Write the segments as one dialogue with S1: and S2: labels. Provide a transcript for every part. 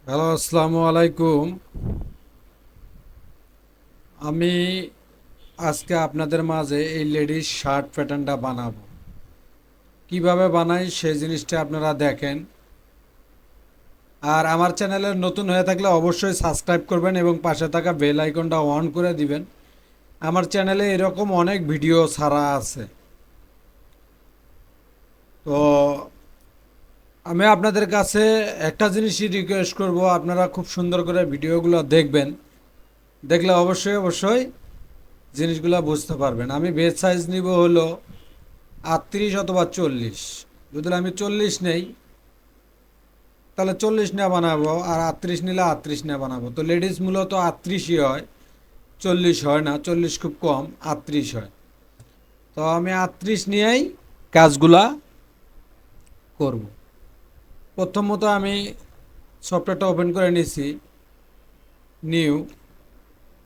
S1: Hello, আসসালামু আলাইকুম। আমি আজকে আপনাদের মাঝে এই লেডিস শার্ট প্যাটার্নটা বানাবো। কিভাবে বানাই সেই জিনিসটা আপনারা দেখেন। আর আমার চ্যানেলের নতুন হয়ে থাকলে অবশ্যই সাবস্ক্রাইব করবেন এবং পাশে থাকা বেল আইকনটা অন করে দিবেন। আমার চ্যানেলে এরকম অনেক ভিডিও ছাড়া আছে। তো আমি আপনাদের কাছে একটা জিনিসই রিকোয়েস্ট করব, আপনারা খুব সুন্দর করে ভিডিওগুলো দেখবেন। দেখলে অবশ্যই অবশ্যই জিনিসগুলো বুঝতে পারবেন। আমি বেজ সাইজ নিব হলো 38 অথবা 40। যদি আমি 40 নেই তাহলে 40 নিয়ে বানাবো, আর 38 নিলে 38 নিয়ে বানাবো। তো লেডিস মূলত 38ই হয়, 40 হয় না। 40 খুব কম, 38 হয়। তো আমি 38 নিয়েই কাজগুলা করব। প্রথমত আমি সফটওয়্যারটা ওপেন করে নিছি। নিউ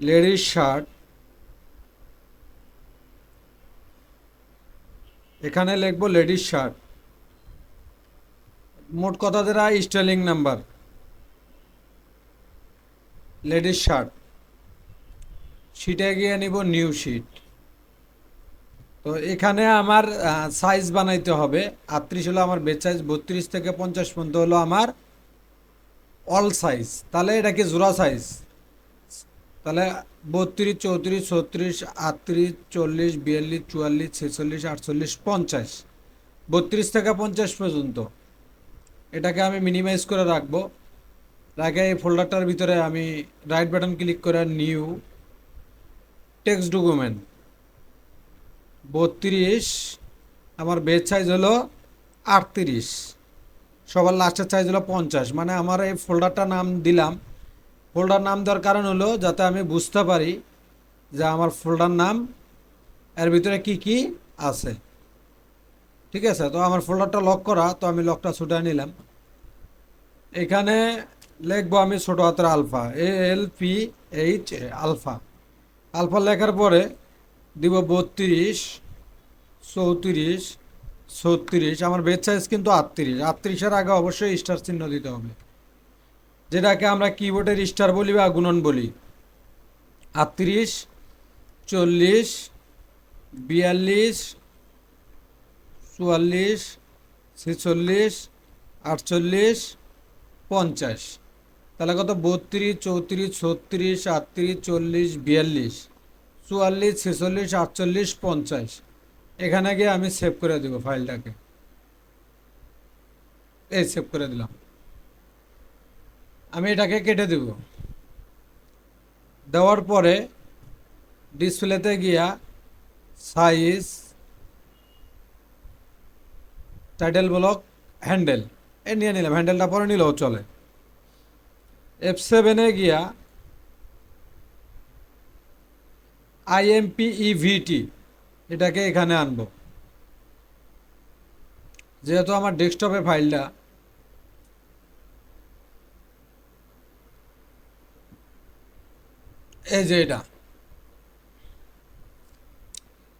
S1: লেডিস শার্ট, এখানে লিখবো লেডিস শার্ট। মোট কথা দ্বারা স্টাইলিং নাম্বার লেডিস শার্ট। শিটে গিয়ে নিব নিউ শিট। তো এখানে আমার সাইজ বানাইতে হবে। 38 হলো আমার বেড সাইজ, 32 থেকে 50 পর্যন্ত হলো আমার অল সাইজ। তাহলে এটা কি জোড়া সাইজ? তাহলে 32, 34, 36, 38, 40, 42, 44, 46, 48, 50, 32 থেকে 50 পর্যন্ত এটাকে আমি মিনিমাইজ করে রাখবো। রাখে এই ফোল্ডারটার ভিতরে আমি রাইট বাটন ক্লিক করে নিউ টেক্সট ডকুমেন্ট 32, আমার বেড সাইজ হলো 38, সবার লাস্টের সাইজ হলো 50। মানে আমার এই ফোল্ডারটা নাম দিলাম। ফোল্ডার নাম দেওয়ার কারণ হলো যাতে আমি বুঝতে পারি যে আমার ফোল্ডার নাম এর ভিতরে কি কি আছে। ঠিক আছে, তো আমার ফোল্ডারটা লক করা, তো আমি লকটা ছুটে নিলাম। এখানে লিখবো আমি ছোট হাতের আলফা, ALPH আলফা। আলফা লেখার পরে দিব 32, 34, 36। আমার বেড সাইজ কিন্তু 38। 38-এর আগে অবশ্যই স্টার চিহ্ন দিতে হবে, যেটাকে আমরা কিবোর্ডের স্টার বলি বা গুণন বলি। 38, 40, 42, 44, 46, 48, 50। তাহলে কত? 32, 34, 36, 38, 40, 42, 44, 46, 48, 50। এখানে গিয়ে আমি সেভ করে দেবো ফাইলটাকে। এই সেভ করে দিলাম। আমি এটাকে কেটে দেব। দেওয়ার পরে ডিসপ্লেতে গিয়া সাইজ, টাইটেল ব্লক, হ্যান্ডেল এ নিয়ে নিলাম। হ্যান্ডেলটা পরে নিলেও চলে। F7-এ গিয়া IMPEVT এটাকে এখানে আনবো। যেহেতু আমার ডেস্কটপে ফাইলটা, এই যে এটা,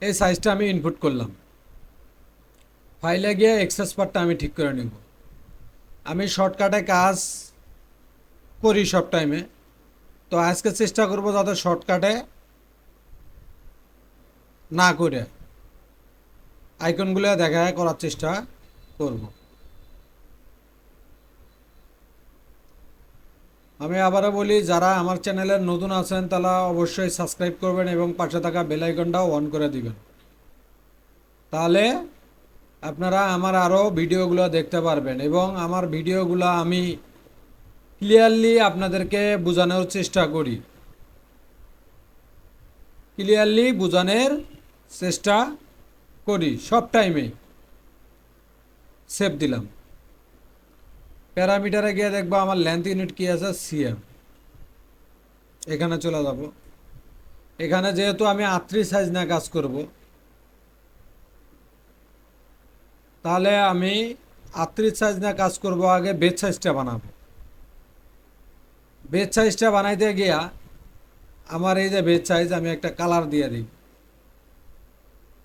S1: এই সাইজটা আমি ইনপুট করলাম। ফাইলে গিয়ে এক্সেস পার্টটা আমি ঠিক করে নিব। আমি শর্টকাটে কাজ করি সব টাইমে, তো আজকে চেষ্টা করব যাতে শর্টকাটে না করে আইকনগুলো দেখা করার চেষ্টা করব। আমি আবারও বলি, যারা আমার চ্যানেলের নতুন আছেন তারা অবশ্যই সাবস্ক্রাইব করবেন এবং পাশে থাকা বেল আইকনটাও অন করে দিবেন। তাহলে আপনারা আমার আরও ভিডিওগুলো দেখতে পারবেন এবং আমার ভিডিওগুলো আমি ক্লিয়ারলি আপনাদেরকে বোঝানোর চেষ্টা করি। ক্লিয়ারলি বোঝানোর চেষ্টা করি সব টাইমে। সেভ দিলাম। প্যারামিটারে গিয়ে দেখবো আমার লেন্থ ইউনিট কি আছে, সিএম। এখানে চলে যাব। এখানে যেহেতু আমি 38 সাইজ না কাজ করব, তাহলে আমি 38 সাইজ না কাজ করব, আগে বেড সাইজটা বানাবো। বেড সাইজটা বানাইতে গিয়া আমার এই যে বেড সাইজ, আমি একটা কালার দিয়ে দিই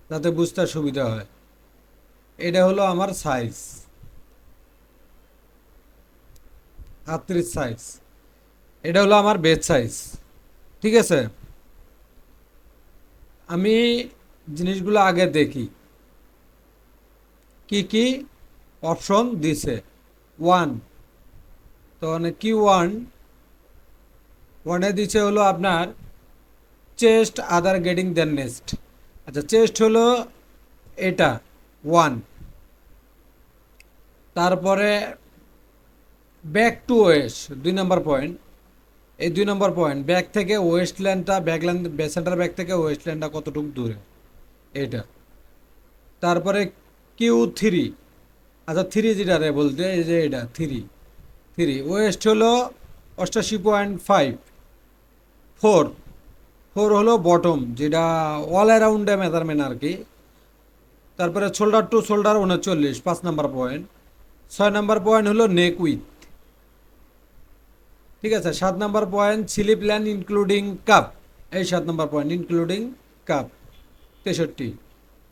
S1: যাতে বুঝতে সুবিধা হয়। এটা হলো আমার সাইজ। 38 সাইজ, এটা হলো আমার বেড সাইজ। ঠিক আছে, আমি জিনিসগুলো আগে দেখি কি কি অপশন দিছে। ওয়ান, তো মানে কি ওয়ান, ওয়ানে দিচ্ছে হলো আপনার চেস্ট আদার গেটিং দেন নেক্সট। আচ্ছা, চেস্ট হলো এটা ওয়ান। তারপরে back to West 2 number point. এই 2 নম্বর পয়েন্ট, ব্যাক থেকে ওয়েস্টল্যান্ডটা, ব্যাকল্যান্ড সেন্টার ব্যাক থেকে ওয়েস্টল্যান্ডটা কতটুকু দূরে, এইটা। তারপরে Q3, আচ্ছা থ্রি যেটা রে বলতে, এই যে এটা থ্রি, থ্রি ওয়েস্ট হলো 88.5। ফোর, ফোর হলো বটম, যেটা অল অ্যারাউন্ডে মেজারমেন্ট আর কি। তারপরে shoulder to shoulder 39, 5 number point. 6 number point হলো নেক উইথ। ঠিক আছে, 7 নম্বর পয়েন্ট স্লিপ ল্যান্ড ইনক্লুডিং কাপ, এই 7 number point including cup 63।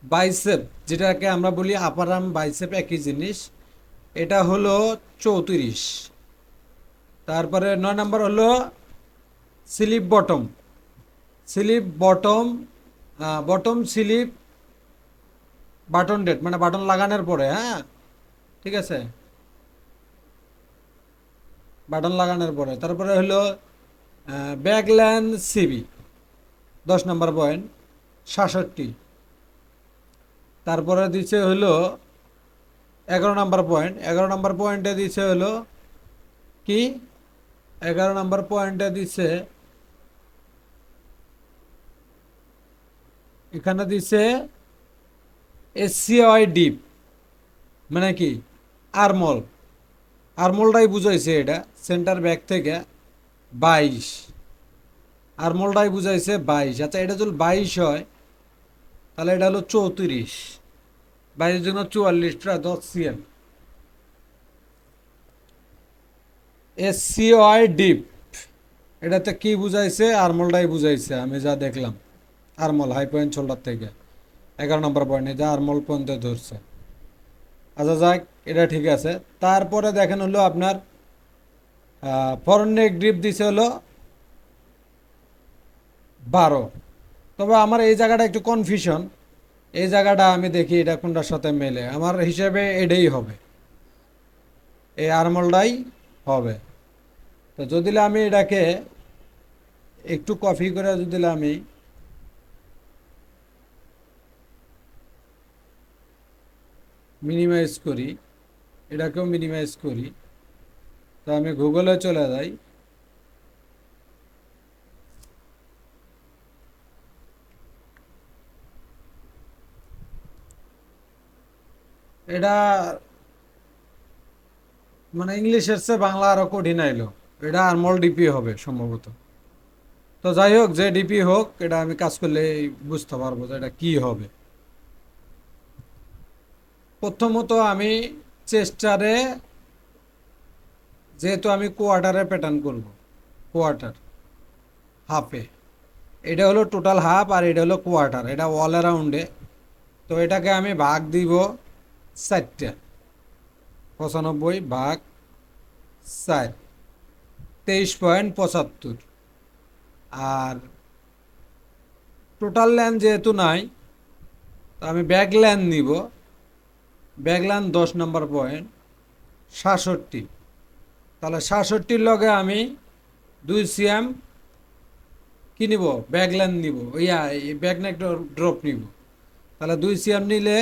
S1: Bicep, যেটাকে আমরা বলি আপার আর্ম বাইসেপ, একই জিনিস, এটা হলো 34। তারপরে 9 নম্বর হলো slip bottom, slip bottom, bottom slip button ডেট, মানে বাটন লাগানোর পরে, হ্যাঁ ঠিক আছে, বাটন লাগানোর পরে। তারপরে হলো ব্যাকল্যান্ড সিবি 10 নম্বর পয়েন্ট 67। তারপরে দিচ্ছে হলো 11 নম্বর পয়েন্ট, 11 নম্বর পয়েন্টে দিচ্ছে হলো কি, 11 নম্বর পয়েন্টে দিচ্ছে, এখানে দিচ্ছে এসসিআই ডিপ, মানে কি আরমল, আরমলটাই বুঝাইছে এটা, সেন্টার ব্যাক থেকে 22, আরমলটাই বুঝাইছে 22। আচ্ছা, এটা যদি 22 হয় তাহলে এটা হলো 34, 22 জন্য 44টা 10 cm। এসসিআই ডিপ, এটাতে কি বুঝাইছে, আরমলটাই বুঝাইছে আমি যা দেখলাম, আরমল হাই পয়েন্ট শোল্ডার থেকে 11 নম্বর পয়েন্টে যা আরমল পয়েন্টে ধরছে। আচ্ছা যাক, এটা ঠিক আছে। তারপরে দেখেন হলো আপনার ফরন নেক গ্রিপ দিছে হলো 12। তবে আমার এই জায়গাটা একটু কনফিউশন, এই জায়গাটা আমি দেখি এটা কোনটার সাথে মেলে, আমার হিসেবে এটাই হবে, এই আরমলটাই হবে। তো যদি আমি এটাকে একটু কপি করে যদি আমি মিনিমাইজ করি, এটাকেও মিনিমাইজ করি, তো আমি গুগলে চলে যাই, এটা মানে ইংলিশের চেয়ে বাংলা আরো কঠিন আইলো, এটা আরমল ডিপি হবে সম্ভবত। তো যাই হোক, যে ডিপি হোক, এটা আমি কাজ করলে বুঝতে পারবো যে এটা কি হবে। প্রথমত আমি চেস্টারে, যেহেতু আমি কোয়ার্টারে প্যাটার্ন করব, কোয়ার্টার হাফে, এটা হলো টোটাল হাফ আর এটা হলো কোয়ার্টার, এটা অল অ্যারাউন্ডে। তো এটাকে আমি ভাগ দিব 4টে, 95 ভাগ 4, 23.75। আর টোটাল ল্যান্ড যেহেতু নাই, তো আমি ব্যাক ল্যান্ড নিব, ব্যাক ল্যান্ড 10 নম্বর পয়েন্ট 67। তাহলে 67-র লগে আমি 2 cm কি নিব, ব্যাক ল্যান্ড নিব, ইয়া ব্যাক নেক ড্রপ নিব। তাহলে 2 cm নিলে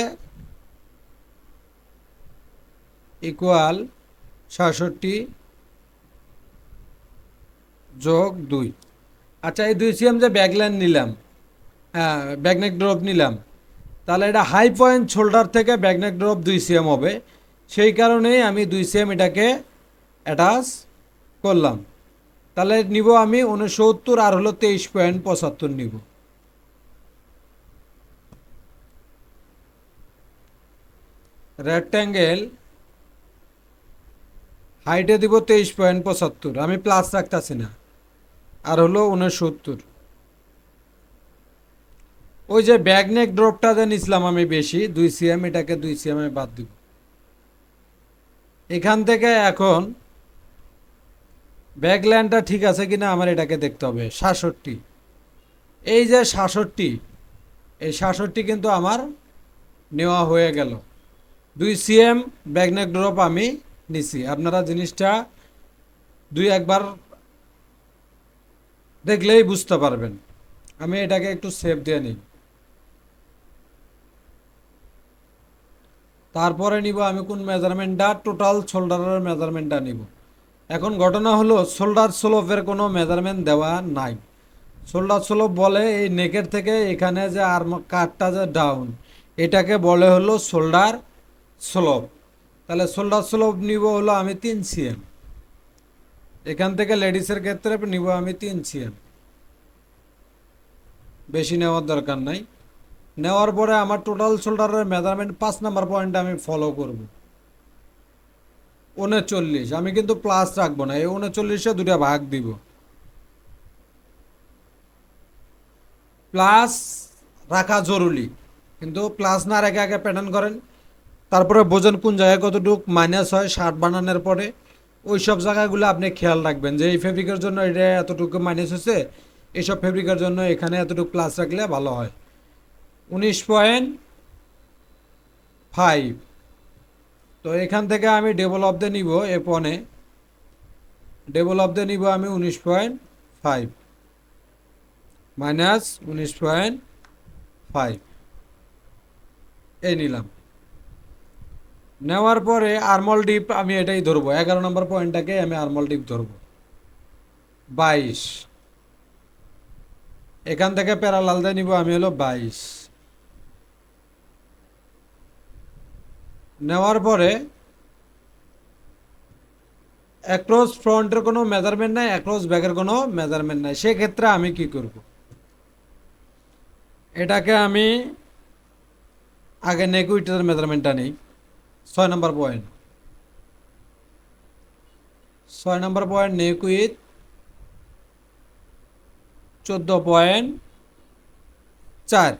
S1: ইকুয়াল 67 যোগ 2। আচ্ছা, এই 2 cm যে ব্যাকলাইন নিলাম, হ্যাঁ ব্যাকনেক ড্রপ নিলাম, তাহলে এটা হাই পয়েন্ট শোল্ডার থেকে ব্যাকনেক ড্রপ 2 cm হবে, সেই কারণেই আমি 2 cm এটাকে অ্যাটাচ করলাম। তাহলে নিব আমি 69 আর হলো 23.75 নিব। রেক্ট্যাঙ্গেল হাইটে দিব 23.75, আমি প্লাস রাখতেছি না, আর হলো 69। ওই যে ব্যাকনেক ড্রপটা যে নিছিলাম আমি বেশি 2 cm, এটাকে 2 cm আমি বাদ দিব। এখান থেকে এখন ব্যাকল্যান্ডটা ঠিক আছে কিনা আমার এটাকে দেখতে হবে। 67, এই যে 67, এই 67 কিন্তু আমার নেওয়া হয়ে গেল। 2 cm ব্যাকনেক ড্রপ আমি নিছি। আপনারা জিনিসটা দুই একবার দেখলেই বুঝতে পারবেন। আমি এটাকে একটু সেভ দিয়ে নিই। তারপরে নিব আমি কোন মেজারমেন্টটা, টোটাল শোল্ডারের মেজারমেন্টটা নিব। এখন ঘটনা হলো শোল্ডার স্লোপের কোনো মেজারমেন্ট দেওয়া নাই। শোল্ডার স্লোপ বলে এই নেকের থেকে এখানে যে আর্ম কাটটা যে ডাউন, এটাকে বলে হলো শোল্ডার স্লোপ। তাহলে শোল্ডার স্লোপ নিব হলো আমি 3 cm। এখান থেকে লেডিসের ক্ষেত্রে নিব আমি 3 cm, বেশি নেওয়ার দরকার নাই। নেওয়ার পরে আমার টোটাল শোল্ডারের মেজারমেন্ট 5 নাম্বার পয়েন্ট আমি ফলো করব। 39, আমি কিন্তু প্লাস রাখবো না, এই 39-এ দুটা ভাগ দিব। প্লাস রাখা জরুরি, কিন্তু প্লাস না রেখে আগে প্যাটার্ন করেন, তারপরে বোঝেন কোন জায়গায় কতটুক মাইনাস হয় শার্ট বানানোর পরে। ওই সব জায়গাগুলো আপনি খেয়াল রাখবেন যে এই ফেব্রিকের জন্য এটা এতটুকু মাইনাস হয়েছে, এইসব ফেব্রিকের জন্য এখানে এতটুকু প্লাস রাখলে ভালো হয়। 19.5। তো এখান থেকে আমি ডেভেলপ দিয়ে নিব F1-এ, ডেভেলপ দিয়ে নিব আমি 19.5 মাইনাস 19.5, এই নিলাম। নেওয়ার পরে আর্মল ডিপ আমি এটাই ধরবো, 11 নম্বর পয়েন্টটাকে আমি আর্মল ডিপ ধরবো 22। এখান থেকে প্যারালাল দিয়ে নিব আমি হলো 22। নেওয়ার পরে অ্যাক্রস ফ্রন্টের কোনো মেজারমেন্ট নাই, অ্যাক্রস ব্যাকের কোনো মেজারমেন্ট নাই। সেক্ষেত্রে আমি কি করব, এটাকে আমি আগে নেক উইথের মেজারমেন্টটা নেই। 6 number point, 6 number point neck width 14.4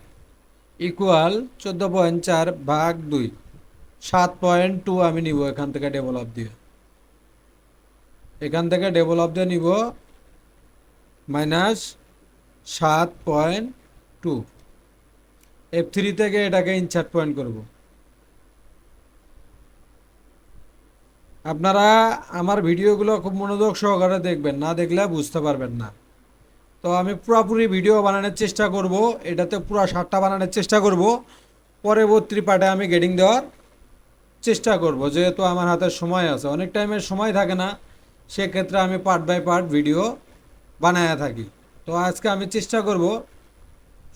S1: equal 14.4 ভাগ 2, 7.2 আমি নিব এখান থেকে ডেভেলপ দিয়ে। এখান থেকে ডেভেলপ দিয়ে নিব মাইনাস 7.2। F3 থেকে এটাকে ইনসার্ট পয়েন্ট করব। আপনারা আমার ভিডিওগুলো খুব মনোযোগ সহকারে দেখবেন, না দেখলে বুঝতে পারবেন না। তো আমি পুরোপুরি ভিডিও বানানোর চেষ্টা করব, এটাতে পুরো শার্টটা বানানোর চেষ্টা করব। পরবর্তী পার্টে আমি গেডিং দেওয়ার চেষ্টা করব, যেহেতু আমার হাতে সময় আছে, অনেক টাইমের সময় থাকে না, সেক্ষেত্রে আমি পার্ট বাই পার্ট ভিডিও বানায়া থাকি। তো আজকে আমি চেষ্টা করব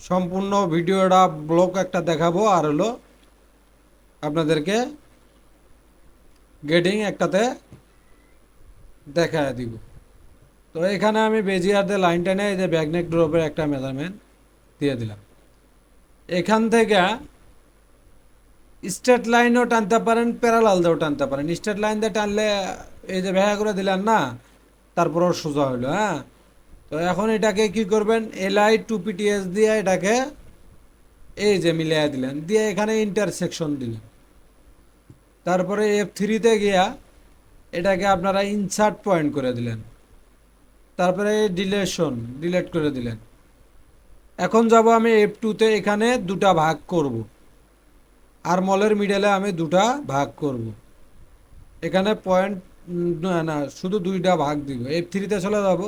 S1: সম্পূর্ণ ভিডিওটা ব্লগ একটা দেখাবো, আর হলো আপনাদেরকে গেডিং একটাতে দেখায় দিব। তো এখানে আমি বেজিয়ার দিয়ে লাইন টেনে এই যে ব্যাকনেক ড্রপের একটা মেজারমেন্ট দিয়ে দিলাম। এখান থেকে স্ট্রেট লাইনও টানতে পারেন, প্যারালাল দিয়েও টানতে পারেন। স্ট্রেট লাইন দিয়ে টানলে এই যে ভেয়া করে দিলেন না, তারপরও সোজা হইলো। হ্যাঁ, তো এখন এটাকে কি করবেন, LI 2PTS দিয়ে এটাকে এই যে মিলিয়ে দিলেন, দিয়ে এখানে ইন্টারসেকশন দিলেন। তারপরে F3-তে গিয়া এটাকে আপনারা ইনসার্ট পয়েন্ট করে দিলেন। তারপরে ডিলেট করে দিলেন। এখন যাব আমি F2-তে, এখানে দুটা ভাগ করব, আর মলের মিডলে আমি দুটা ভাগ করব। এখানে পয়েন্ট না না, শুধু দুইটা ভাগ দিব। F3-তে চলে যাব,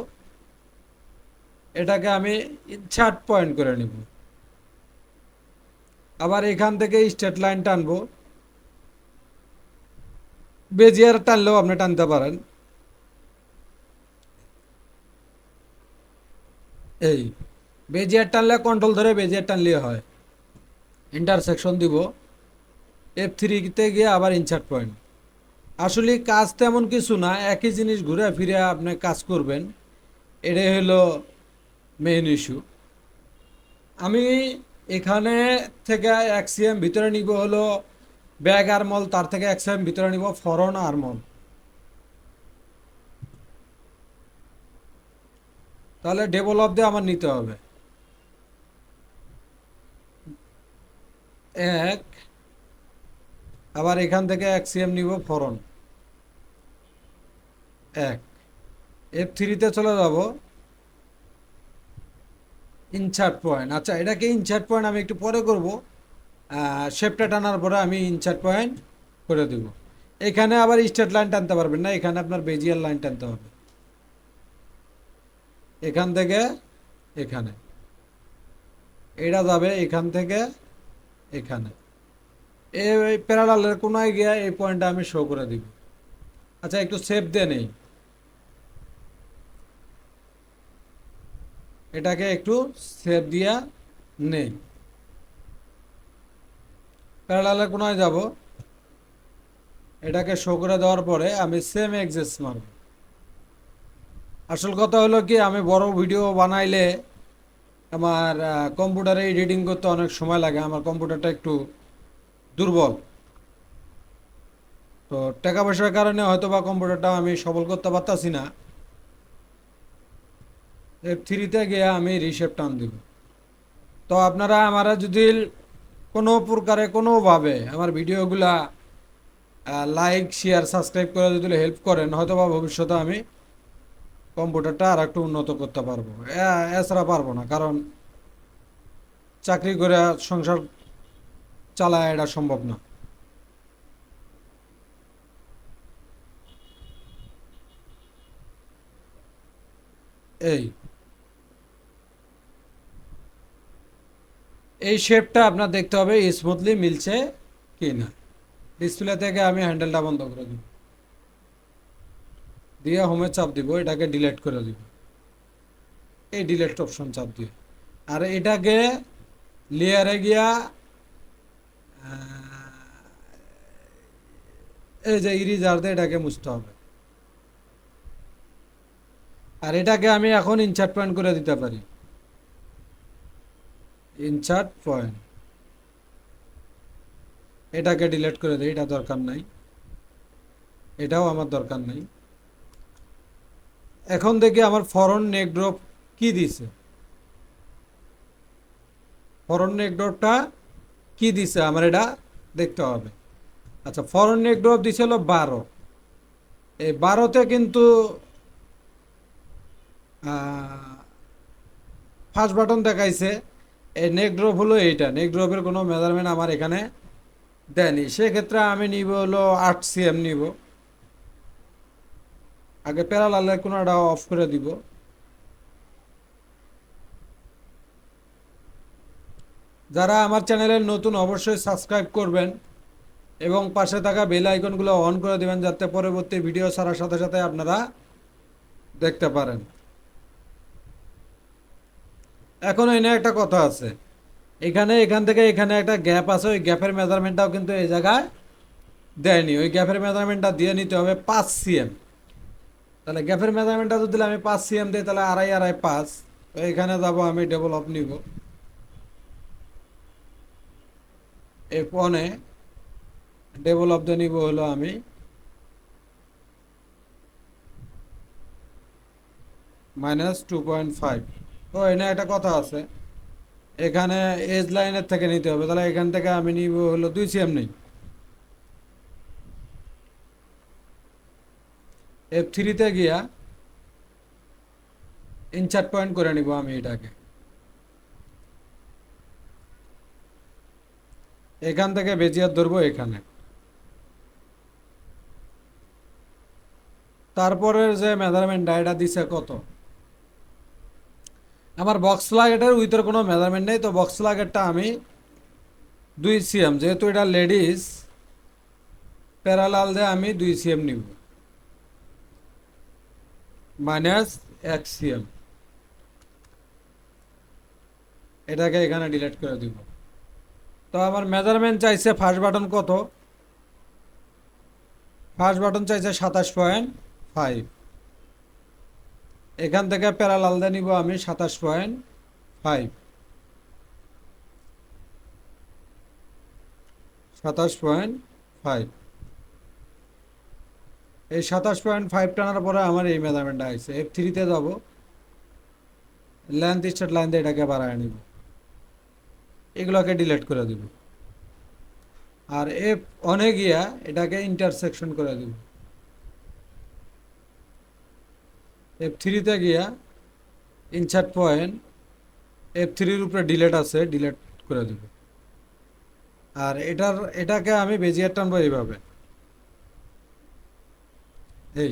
S1: এটাকে আমি ইনসার্ট পয়েন্ট করে নিব। আবার এখান থেকে স্ট্রেট লাইন টানবো, বেজিয়ার টানলেও আপনি টানতে পারেন। এই বেজিয়ার টানলে কন্ট্রোল ধরে বেজিয়ার টানলে হয়। ইন্টারসেকশন দিব, F3-তে গিয়ে আবার ইনসার্ট পয়েন্ট। আসলে কাজ তেমন কিছু না, একই জিনিস ঘুরে ফিরে আপনি কাজ করবেন, এটাই হলো মেইন ইস্যু। আমি এখানে থেকে 1 cm ভিতরে নিব হলো ব্যাক আর্মল, তার থেকে 1 cm ভিতরে নিব ফরন আর্মল। তাহলে ডেভেলপ দিয়ে আমার নিতে হবে 1, আবার এখান থেকে 1 cm নিব ফরন 1। F3-তে চলে যাব, ইনসার্ট পয়েন্ট। আচ্ছা, এটাকে ইনসার্ট পয়েন্ট আমি একটু পরে করব। শেপটা টানার পরে আমি ইনসার্ট পয়েন্ট করে দেব। এখানে আবার স্ট্রেট লাইন টানতে পারবেন না, এখানে আপনার বেজিয়ার লাইন টানতে হবে। এখান থেকে এখানে, এটা যাবে এখান থেকে এখানে, এই প্যারালালের কোনায় গিয়ে এই পয়েন্টটা আমি শো করে দিব। আচ্ছা, একটু সেভ দিয়ে নেই, এটাকে একটু সেভ দিয়া নেই। প্যারালালের কোনায় যাব, এটাকে শো করে দেওয়ার পরে আমি সেম এক্সেস মারব। আসল কথা হলো কি, আমি বড় ভিডিও বানাইলে আমার কম্পিউটারে এডিটিং করতে অনেক সময় লাগে, আমার কম্পিউটারটা একটু দুর্বল। তো টাকা পয়সার কারণে হয়তো বা কম্পিউটারটা আমি সবল করতে পারতাছি না। F3-তে গিয়ে আমি রিশেপ টান দিব। তো আপনারা আমারা যদি কোনো প্রকারে কোনোভাবে আমার ভিডিওগুলা লাইক শেয়ার সাবস্ক্রাইব করে যদি হেল্প করেন, হয়তো বা ভবিষ্যতে আমি কম্পিউটারটা আর একটু উন্নত করতে পারবো। এছাড়া পারবো না, কারণ চাকরি করে সংসার চালায় এটা সম্ভব না। এই এই শেপটা আপনার দেখতে হবে স্মুথলি মিলছে কি না। ডিসপ্লে থেকে আমি হ্যান্ডেলটা বন্ধ করে দিব, দিয়ে হোমে চাপ দিব, এটাকে ডিলিট করে দিব, এই ডিলিট অপশন চাপ দিয়ে। আর এটাকে লেয়ারে গিয়া এই যে ইরেজার দিয়ে এটাকে মুছতে হবে। আর এটাকে আমি এখন ইনসার্ট পয়েন্ট করে দিতে পারি, ইনসার্ট পয়েন্ট। এটাকে ডিলিট করে দিই, এটা দরকার নাই, এটাও আমার দরকার নাই। এখন দেখি আমার ফরন নেক ড্রপ কি দিছে, ফরন নেক ড্রপটা কি দিছে আমার এটা দেখতে হবে। আচ্ছা, ফরন নেক ড্রপ দিছে হলো 12। এই 12-তে কিন্তু ফার্স্ট বাটন দেখাইছে। এই নেক ড্রপ হলো এইটা, নেক ড্রপের কোনো মেজারমেন্ট আমার এখানে দেয়নি। সেক্ষেত্রে আমি নিব হলো 8 cm নিব। আগে প্যারালালের কোনোটা অফ করে দিব। যারা আমার চ্যানেলের নতুন অবশ্যই সাবস্ক্রাইব করবেন এবং পাশে থাকা বেল আইকনগুলো অন করে দেবেন, যাতে পরবর্তী ভিডিও ছাড়ার সাথে সাথে আপনারা দেখতে পারেন। এখন এনে একটা কথা আছে, এখান থেকে এখানে একটা গ্যাপ আছে, ওই গ্যাপের মেজারমেন্টটাও কিন্তু এই জায়গায় দেয়নি। ওই গ্যাপের মেজারমেন্টটা দিয়ে নিতে হবে 5 cm। তাহলে গ্যাপের মেজারমেন্টটা যদি আমি 5 cm দিই, তাহলে আড়াই আড়াই 5। তো এখানে যাব, আমি ডেভেলপ নিব, এই ফোনে ডেভেলপ দিয়ে নিব হলো আমি -2.5। তো এনে একটা কথা আছে, এখানে এজ লাইনের থেকে নিতে হবে, তাহলে এখান থেকে আমি নিব হলো 2 cm নেই। F3-তে গিয়া ইনসার্ট পয়েন্ট করে নিব আমি এটাকে। এখান থেকে বেজিয়ার ধরবো এখানে। তারপরের যে মেজারমেন্টটা এটা দিছে কত, আমার বক্স লাগেটের উইথের কোনো মেজারমেন্ট নেই, তো বক্স লাগেটটা আমি 2 cm, যেহেতু এটা লেডিস প্যারালাল দিয়ে আমি 2 cm নিব, -1 cm। এটাকে এখানে ডিলিট করে দিব। তো আমার মেজারমেন্ট চাইছে ফার্স্ট বাটন কত, ফার্স্ট বাটন চাইছে 27.5। এখান থেকে প্যারালাল দিয়ে নিব আমি 27.5, 27.5। এই 27.5 টানার পরে আমার এই মেজারমেন্টটা আসছে। F3-তে যাব, লেন্থ স্ট্রেট লাইন দিয়ে এটাকে বাড়ায় নিব, এগুলোকে ডিলিট করে দিব। আর F1-এ গিয়া এটাকে ইন্টারসেকশন করে দিব। F3-তে গিয়া ইনসার্ট পয়েন্ট, F3-র উপরে ডিলেট আছে, ডিলেট করে দেব। আর এটাকে আমি বেজিয়ার টানবো এইভাবে, এই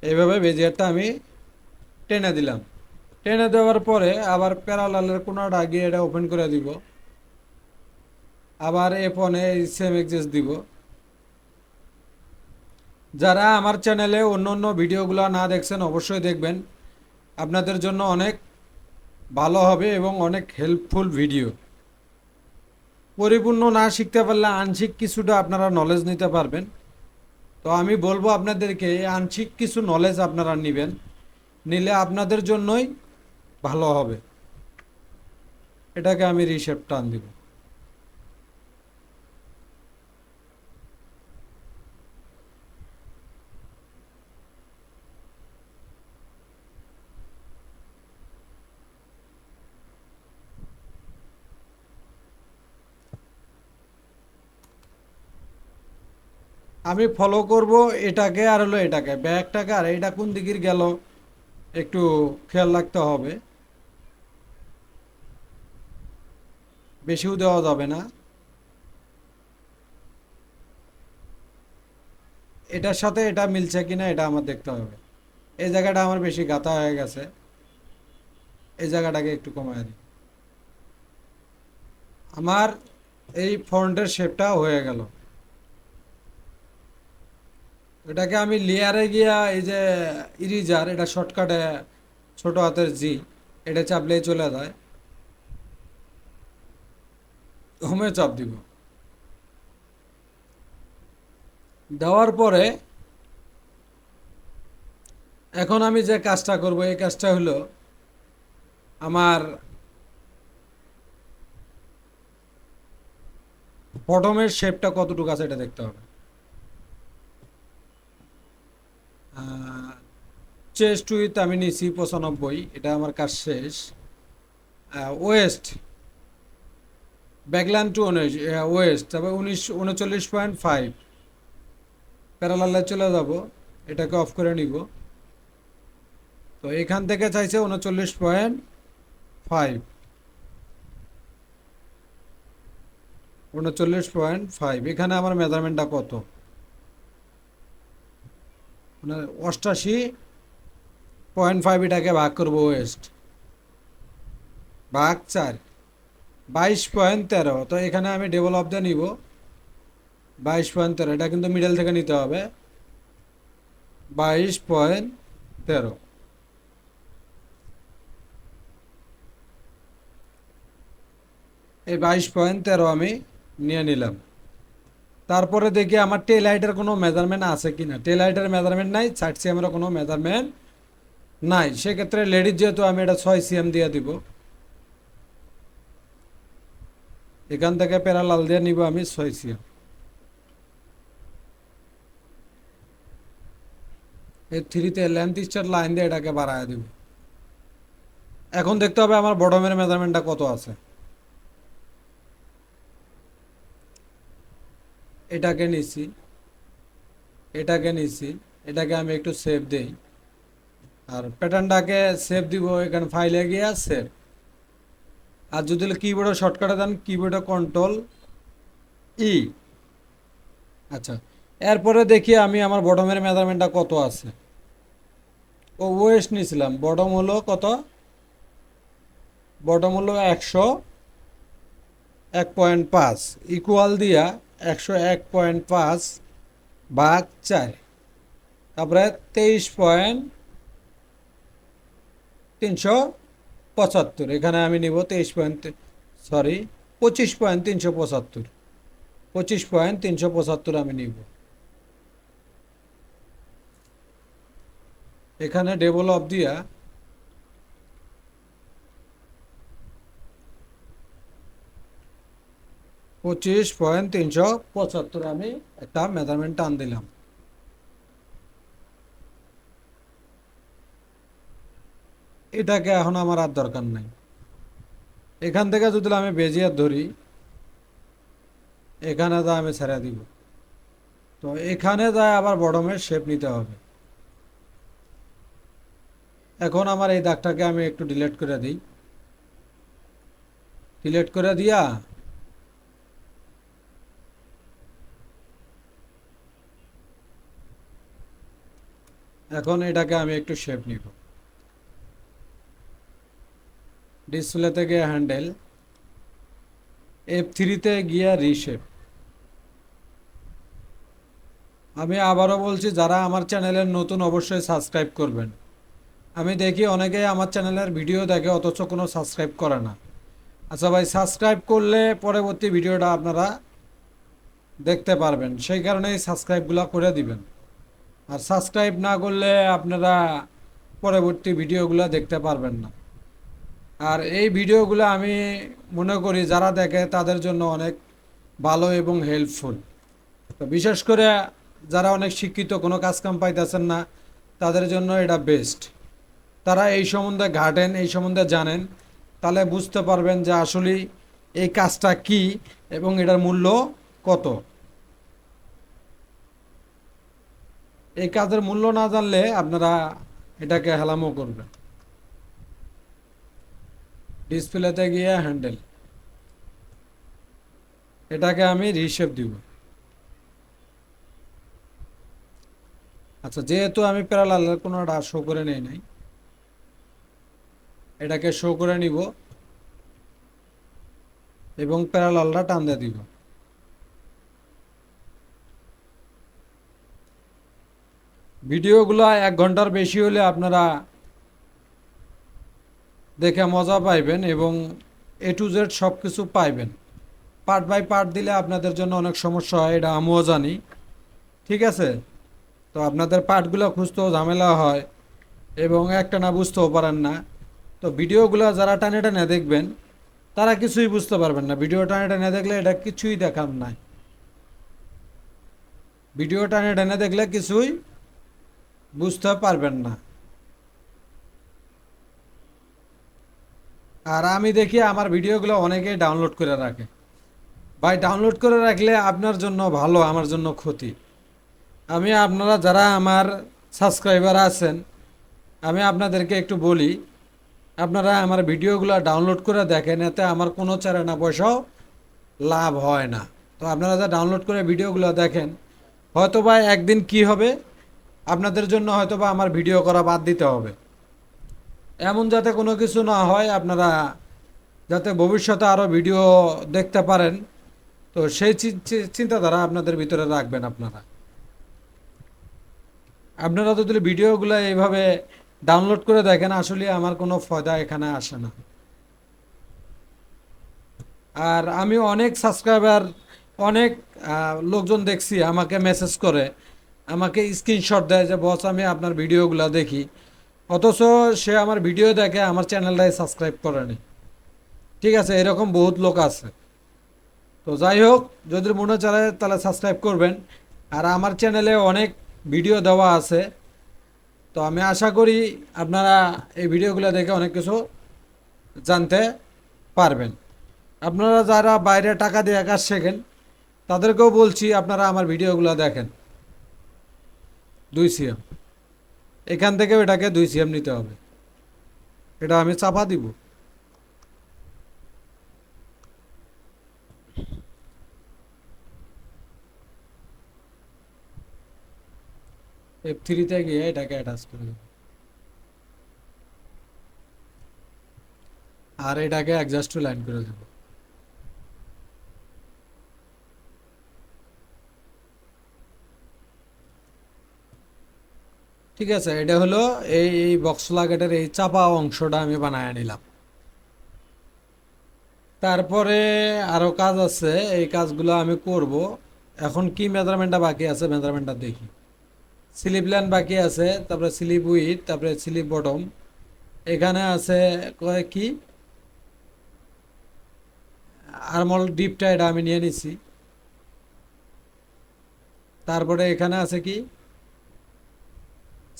S1: এইভাবে বেজিয়ারটা আমি টেনে দিলাম। টেনে দেওয়ার পরে আবার প্যারালালের কোণাটা গিয়ে এটা ওপেন করে দিব, আবার F1-এ সেম এক্সেস দিব। যারা আমার চ্যানেলে অন্য অন্য ভিডিওগুলো না দেখছেন অবশ্যই দেখবেন, আপনাদের জন্য অনেক ভালো হবে এবং অনেক হেল্পফুল ভিডিও। পরিপূর্ণ না শিখতে পারলে আংশিক কিছুটা আপনারা নলেজ নিতে পারবেন। তো আমি বলবো আপনাদেরকে এই আংশিক কিছু নলেজ আপনারা নেবেন, নিলে আপনাদের জন্যই ভালো হবে। এটাকে আমি রিশেপ টান দিব। আমি ফলো করব এটাকে আর হলো এটাকে, ব্যাগটাকে, আর এটা কোন দিকের গেল একটু খেয়াল রাখতে হবে, বেশিও দেওয়া যাবে না। এটার সাথে এটা মিলছে কিনা এটা আমার দেখতে হবে। এই জায়গাটা আমার বেশি গাঁথা হয়ে গেছে, এই জায়গাটাকে একটু কমায় দিই। আমার এই ফন্টের শেপটা হয়ে গেল। এটাকে আমি লেয়ারে গিয়া এই যে ইরিজার, এটা শর্টকাটে ছোট হাতের জি, এটা চাপলেই চলে যায়। হোমে চাপ দিব, দেওয়ার পরে এখন আমি যে কাজটা করব এই কাজটা হলো আমার বটমের শেপটা কতটুকু আছে এটা দেখতে হবে। চেস্ট উইথ আমি নিছি 95, এটা আমার কাজ শেষ। ওয়েস্ট, ব্যাকল্যান্ড টু ওয়েস্ট, তবে 39.5 প্যারালালে চলে যাব, এটাকে অফ করে নিব। তো এখান থেকে চাইছে 39.5, 39.5। এখানে আমার মেজারমেন্টটা কত, মানে 88.5, এটাকে ভাগ করবো ওয়েস্ট, ভাগ 4, 22.13। তো এখানে আমি ডেভেলপ দিয়ে নিব 22.13, এটা কিন্তু মিডল থেকে নিতে হবে। 22.13, এই 22.13 আমি নিয়ে নিলাম। তারপরে দেখি আমার টেল লাইটের কোনো মেজারমেন্ট আছে কিনা। টেল লাইটের মেজারমেন্ট নাই, 60 cm কোনো মেজারমেন্ট নাই। সেক্ষেত্রে লেডিস যেহেতু আমি এটা 6 cm দিয়ে দিব। এখান থেকে প্যারালাল দিয়ে নিব আমি 6 cm। এই 3-তে লেন্থ স্টার লাইন দিয়ে এটাকে বাড়ায় দিব। এখন দেখতে হবে আমার বটমের মেজারমেন্টটা কত আছে। এটাকে নিছি, এটাকে নিছি, এটাকে আমি একটু সেভ দেই। আর প্যাটার্নটাকে সেভ দিব, এখানে ফাইলে গিয়ে সেভ। আর যদি কিবোর্ডে শর্টকাটে দেন, কিবোর্ডে Ctrl-E। আচ্ছা, এরপরে দেখি আমি আমার বটমের মেজারমেন্টটা কত আছে। ও ওয়েস্ট নিয়েছিলাম, বটম হলো কত, বটম হলো 101.5, ইকুয়াল দিয়া 101.5 ভাগ 4, তারপরে 23.375। এখানে আমি নিব 25.375, 25.375 আমি নিব। এখানে ডেভেলপ দিয়া 25.375 আমি একটা মেজারমেন্ট টান দিলাম। এটাকে এখন আমার আর দরকার নাই। এখান থেকে যদি আমি বেজিয়ার ধরি, এখানে যা আমি ছেড়ে দিব। তো এখানে যা আবার বটমের শেপ নিতে হবে। এখন আমার এই দাগটাকে আমি একটু ডিলিট করে দিই। ডিলিট করে দিয়া এখন এটাকে আমি একটু শেপ নিব। ডিসপ্লে থেকে হ্যান্ডেল, F3-তে গিয়া রিশেপ। আমি আবারও বলছি, যারা আমার চ্যানেলের নতুন অবশ্যই সাবস্ক্রাইব করবেন। আমি দেখি অনেকেই আমার চ্যানেলের ভিডিও দেখে অথচ কোনো সাবস্ক্রাইব করে না। আচ্ছা ভাই, সাবস্ক্রাইব করলে পরবর্তী ভিডিওটা আপনারা দেখতে পারবেন, সেই কারণেই সাবস্ক্রাইবগুলো করে দিবেন। আর সাবস্ক্রাইব না করলে আপনারা পরবর্তী ভিডিওগুলো দেখতে পারবেন না। আর এই ভিডিওগুলো আমি মনে করি যারা দেখে তাদের জন্য অনেক ভালো এবং হেল্পফুল। তো বিশেষ করে যারা অনেক শিক্ষিত, কোনো কাজ কাম পাইতেছেন না, তাদের জন্য এটা বেস্ট। তারা এই সম্বন্ধে ঘাটেন, এই সম্বন্ধে জানেন, তাহলে বুঝতে পারবেন যে আসলে এই কাজটা কি এবং এটার মূল্য কত। এই কাজের মূল্য না জানলে আপনারা এটাকে হেলামো করবেন। ডিসপ্লেতে গিয়ে হ্যান্ডেল, এটাকে আমি রিশেপ দিব। আচ্ছা, যেহেতু আমি প্যারালালের কোনোটা শো করে নেই নাই, এটাকে শো করে নিব এবং প্যারালালটা টান দিয়ে দিব। ভিডিওগুলো 1 ঘন্টার বেশি হলে আপনারা দেখে মজা পাইবেন এবং A to Z সব কিছু পাইবেন। পার্ট বাই পার্ট দিলে আপনাদের জন্য অনেক সমস্যা হয়, এটা আমিও জানি। ঠিক আছে, তো আপনাদের পার্টগুলো খুঁজতেও ঝামেলা হয় এবং একটা না বুঝতেও পারেন না। তো ভিডিওগুলো যারা টানে টানে দেখবেন তারা কিছুই বুঝতে পারবেন না। ভিডিও টানে টানে দেখলে এটা কিছুই দেখার নাই। ভিডিও টানে টানে দেখলে কিছুই বুঝতে পারবেন না। আর আমি দেখি আমার ভিডিওগুলো অনেকেই ডাউনলোড করে রাখে। ভাই, ডাউনলোড করে রাখলে আপনার জন্য ভালো, আমার জন্য ক্ষতি। আমি আপনারা যারা আমার সাবস্ক্রাইবার আছেন, আমি আপনাদেরকে একটু বলি, আপনারা আমার ভিডিওগুলো ডাউনলোড করে দেখেন, এতে আমার কোনো চারানা পয়সাও লাভ হয় না। তো আপনারা যা ডাউনলোড করে ভিডিওগুলো দেখেন, হয়তোবা একদিন কি হবে, আপনাদের জন্য হয়তোবা আমার ভিডিও করা বাদ দিতে হবে। এমন যাতে কোনো কিছু না হয়, আপনারা যাতে ভবিষ্যতে আরও ভিডিও দেখতে পারেন, তো সেই চিন্তাধারা আপনাদের ভিতরে রাখবেন। আপনারা আপনারা যদি ভিডিওগুলো এইভাবে ডাউনলোড করে দেখেন, আসলে আমার কোনো ফায়দা এখানে আসে না। আর আমি অনেক সাবস্ক্রাইবার, অনেক লোকজন দেখছি আমাকে মেসেজ করে, আমাকে স্ক্রিনশট দেয় যে বস আমি আপনার ভিডিওগুলো দেখি, অথচ সে আমার ভিডিও দেখে আমার চ্যানেলটাই সাবস্ক্রাইব করেনি। ঠিক আছে, এরকম বহুত লোক আছে। তো যাই হোক, যদি মনে চলে তাহলে সাবস্ক্রাইব করবেন। আর আমার চ্যানেলে অনেক ভিডিও দেওয়া আছে, তো আমি আশা করি আপনারা এই ভিডিওগুলো দেখে অনেক কিছু জানতে পারবেন। আপনারা যারা বাইরে টাকা দিয়ে কাজ শেখেন, তাদেরকেও বলছি আপনারা আমার ভিডিওগুলো দেখেন। 2 cm, এখান থেকে এটাকে 2 cm নিতে হবে। এটা আমি চাপা দিব। F3-তে গিয়ে এটাকে অ্যাটাচ করে দেব আর এটাকে অ্যাডজাস্ট টু লাইন করে দেব। ঠিক আছে, এটা হলো এই বক্স লাগাটের এই চাপা অংশটা আমি বানায় নিলাম। তারপরে আরো কাজ আছে, এই কাজগুলো আমি করব। এখন কি মেজারমেন্টটা বাকি আছে, মেজারমেন্টটা দেখি। স্লিপ লাইন বাকি আছে, তারপরে স্লিপ উইথ, তারপরে স্লিপ বটম। এখানে আছে কয় কি আর্মল ডিপটা, এটা আমি নিয়ে নিছি। তারপরে এখানে আছে কি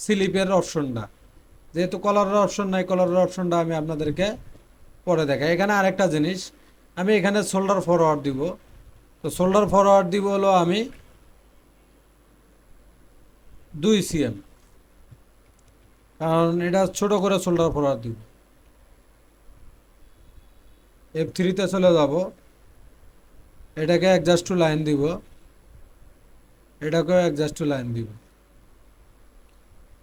S1: স্লিপের অপশনটা, যেহেতু কলারের অপশন নাই, কলারের অপশনটা আমি আপনাদেরকে পরে দেখাই। এখানে আরেকটা জিনিস, আমি এখানে শোল্ডার ফরওয়ার্ড দিব। তো শোল্ডার ফরওয়ার্ড দিব হলো আমি 2 cm। কারণ এটা ছোট করে শোল্ডার ফরওয়ার্ড দিব। F3-তে চলে যাব, এটাকে অ্যাডজাস্ট টু লাইন দিব, এটাকেও অ্যাডজাস্ট টু লাইন দিব।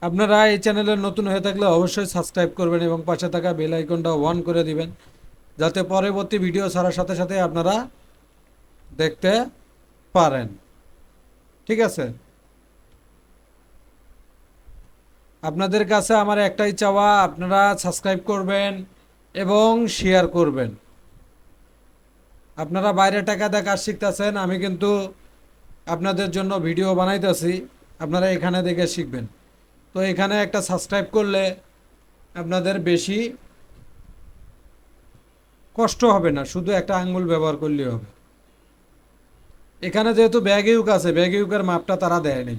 S1: আপনারা এই চ্যানেলে নতুন হয়ে থাকলে অবশ্যই সাবস্ক্রাইব করবেন এবং পাশে থাকা বেল আইকনটা অন করে দিবেন, যাতে পরবর্তী ভিডিও ছাড়ার সাথে সাথে আপনারা দেখতে পারেন। ঠিক আছে, আপনাদের কাছে আমার একটাই চাওয়া, আপনারা সাবস্ক্রাইব করবেন এবং শেয়ার করবেন। আপনারা বাইরে টাকা দিয়ে কাজ শিখতেছেন, আমি কিন্তু আপনাদের জন্য ভিডিও বানাইতেছি, আপনারা এখানে দেখে শিখবেন। তো এখানে একটা সাবস্ক্রাইব করলে আপনাদের বেশি কষ্ট হবে না, শুধু একটা আঙ্গুল ব্যবহার করলেই হবে। এখানে যেহেতু ব্যাগ ইউক আছে, ব্যাগ ইউকের মাপটা তারা দেয়নি,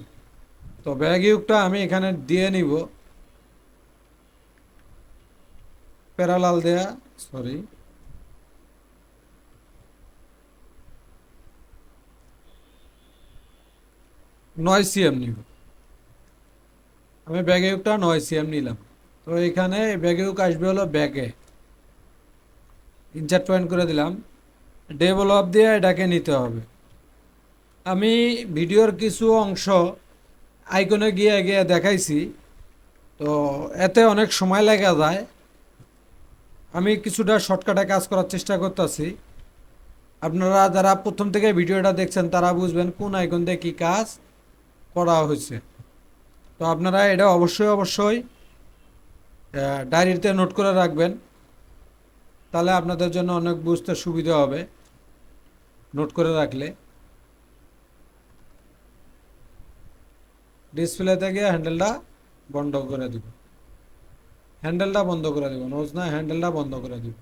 S1: তো ব্যাগ ইউকটা আমি এখানে দিয়ে নিব, প্যারালাল দেয়া, সরি, 9 cm নিব। আমি ব্যাগ ইউকটা 9 cm নিলাম। তো এখানে ব্যাগ ইউক আসবে হলো ব্যাগে, ইনসার্ট পয়েন্ট করে দিলাম, ডেভেলপ দিয়ে এটাকে নিতে হবে। আমি ভিডিওর কিছু অংশ আইকনে গিয়ে গিয়ে দেখাইছি, তো এতে অনেক সময় লেগে যায়। আমি কিছুটা শর্টকাটে কাজ করার চেষ্টা করতেছি। আপনারা যারা প্রথম থেকে ভিডিওটা দেখছেন তারা বুঝবেন কোন আইকন দিয়ে কী কাজ করা হয়েছে। তো আপনারা এটা অবশ্যই অবশ্যই ডায়েরিতে নোট করে রাখবেন, তাহলে আপনাদের জন্য অনেক বুঝতে সুবিধা হবে নোট করে রাখলে। ডিসপ্লেতে গিয়ে হ্যান্ডেলটা বন্ধ করে দিব, হ্যান্ডেলটা বন্ধ করে দিব, নোজ না, হ্যান্ডেলটা বন্ধ করে দিব।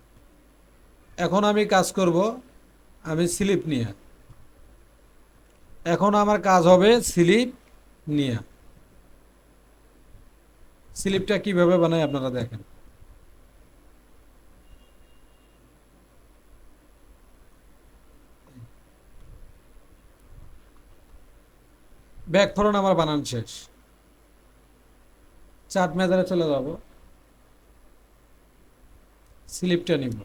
S1: এখন আমি কাজ করব, আমি স্লিপ নিয়ে, এখন আমার কাজ হবে স্লিপ নিয়ে। স্লিপটা কিভাবে বানাই আপনারা দেখেন। ব্যাক ফরন আমার বানান শেষ, চার্ট মেজারে চলে যাব, স্লিপটা নিব,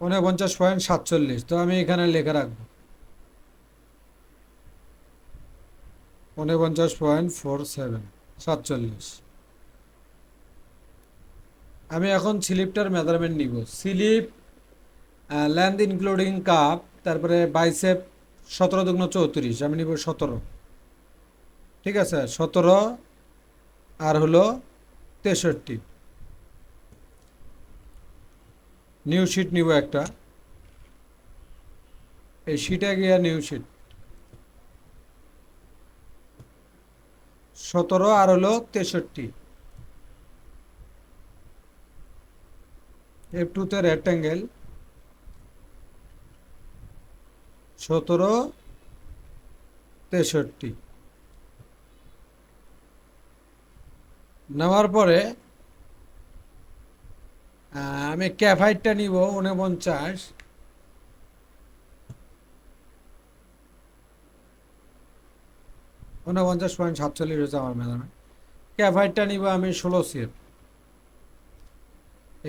S1: ঊনপঞ্চাশ.47। তো আমি এখানে লেখা রাখবো 49.47। আমি এখন স্লিপটার মেজারমেন্ট নিব। স্লিপ লেন্থ ইনক্লুডিং কাপ, তারপরে বাইসেপ 17 × 34, আমি নিব 17। ঠিক আছে, 17 আর হলো 63। নিউ শিট নিব একটা, এই শিটে গিয়ে নিউ শিট 17 আর হলো 63। F2-তে রেক্ট্যাঙ্গেল 17, 63 নেওয়ার পরে আমি ক্যাপ হাইটটা নিব 49, 49.47 হচ্ছে আমার মেজারমেন্ট। ক্যাপ হাইটটা নিব আমি 16 cm,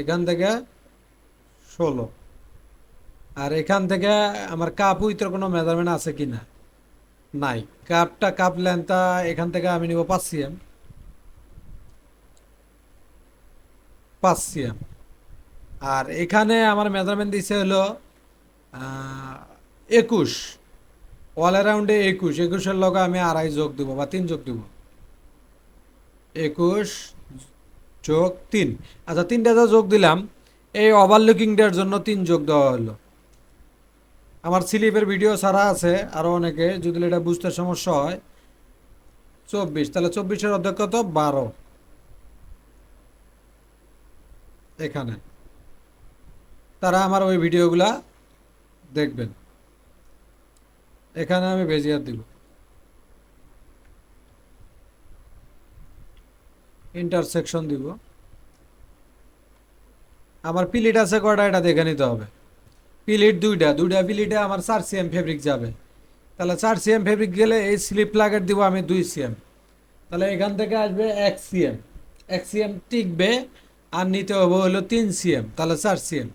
S1: এখান থেকে 16। আর এখান থেকে আমার কাপ উইথের কোনো মেজারমেন্ট আছে কি না, নাই। কাপ লেন্থটা এখান থেকে আমি নিব 5 cm, 5 cm। আর এখানে আমার মেজারমেন্ট দিছে হলো 21, অল অ্যারাউন্ডে 21। 21-এর লগে আমি 2.5 যোগ দিব বা 3 যোগ দিব, 21 যোগ 3। আচ্ছা, 3টা যা যোগ দিলাম, এই ওভারলুকিংটার জন্য 3 যোগ দেওয়া হলো। আমার স্লিপের ভিডিও ছাড়া আছে আরও অনেকে, যদি এটা বুঝতে সমস্যা হয়। 24, তাহলে 24-এর অর্ধেক কত, 12। এখানে তারা আমার ওই ভিডিওগুলা দেখবেন। এখানে আমি বেজিয়ার দিব, ইন্টারসেকশন দিব, আমার পিলিট আছে কয়টা এটা দেখে নিতে হবে। পিলিট দুইটা, দুইটা পিলিটে আমার 4 সিএম ফেব্রিক যাবে। তাহলে 4 সিএম ফেব্রিক গেলে এই স্লিপ প্লাগের দিব আমি 2 সিএম। তাহলে এখান থেকে আসবে 1 সিএম, 1 সিএম টিকবে। আর নিতে হবে হলো 3 সিএম, তাহলে 4 সিএম।